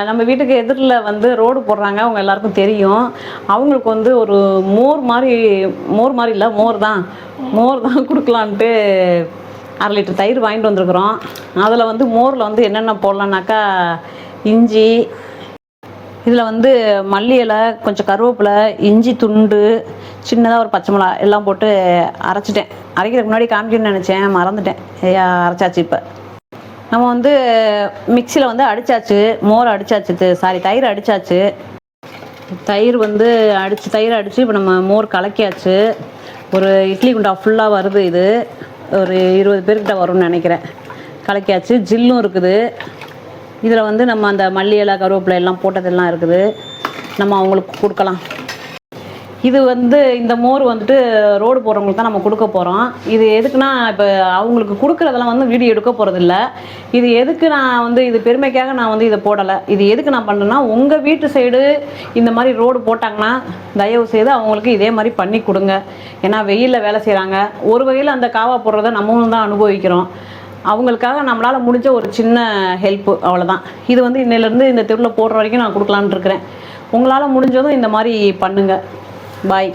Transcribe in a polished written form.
நம்ம வீட்டுக்கு எதிரில் வந்து ரோடு போடுறாங்க, அவங்க எல்லாருக்கும் தெரியும். அவங்களுக்கு வந்து ஒரு மோர் மாதிரி இல்லை, மோர் தான் கொடுக்கலான்ட்டு 1/2 லிட்டர் தயிர் வாங்கிட்டு வந்திருக்குறோம். அதில் வந்து மோரில் வந்து என்னென்ன போடலான்னாக்கா, இஞ்சி, இதில் வந்து மல்லி இலை, கொஞ்சம் கருவேப்பிலை, இஞ்சி துண்டு, சின்னதாக ஒரு பச்சை மிளகா எல்லாம் போட்டு அரைச்சிட்டேன். அரைக்கிறதுக்கு முன்னாடி காமிக்கணும்னு நினச்சேன், மறந்துட்டேன். அரைச்சாச்சு. இப்போ நம்ம வந்து மிக்சியில் வந்து அடித்தாச்சு, மோர் அடித்தாச்சு, தயிர் அடித்தாச்சு. தயிர் வந்து தயிர் அடித்து இப்போ நம்ம மோர் கலக்கியாச்சு. ஒரு இட்லி குண்டா ஃபுல்லாக வருது. இது ஒரு 20 பேர்கிட்ட வரும்னு நினைக்கிறேன். கலக்கியாச்சு, ஜில்லும் இருக்குது. இதில் வந்து நம்ம அந்த மல்லி இலை, கருவேப்பிலை எல்லாம் போட்டதெல்லாம் இருக்குது. நம்ம அவங்களுக்கு கொடுக்கலாம். இது வந்து இந்த மோர் வந்துட்டு ரோடு போடுறவங்களுக்கு தான் நம்ம கொடுக்க போகிறோம். இது எதுக்குன்னா, இப்போ அவங்களுக்கு கொடுக்குறதெல்லாம் வந்து வீடியோ எடுக்க போகிறதில்ல. இது எதுக்கு நான் வந்து இது பெருமைக்காக நான் வந்து இதை போடலை. இது எதுக்கு நான் பண்ணுறேன்னா, உங்கள் வீட்டு சைடு இந்த மாதிரி ரோடு போட்டாங்கன்னா தயவு செய்து அவங்களுக்கு இதே மாதிரி பண்ணி கொடுங்க. ஏன்னா வெயிலில் வேலை செய்கிறாங்க. ஒரு வகையில் அந்த காவா போடுறத நம்மளும் தான் அனுபவிக்கிறோம். அவங்களுக்காக நம்மளால் முடிஞ்ச ஒரு சின்ன ஹெல்ப்பு, அவ்வளோதான். இது வந்து இன்னிலேருந்து இந்த தெருவில் போடுற வரைக்கும் நான் கொடுக்கலான்னு இருக்கிறேன். உங்களால் முடிஞ்சதும் இந்த மாதிரி பண்ணுங்கள். பாய்.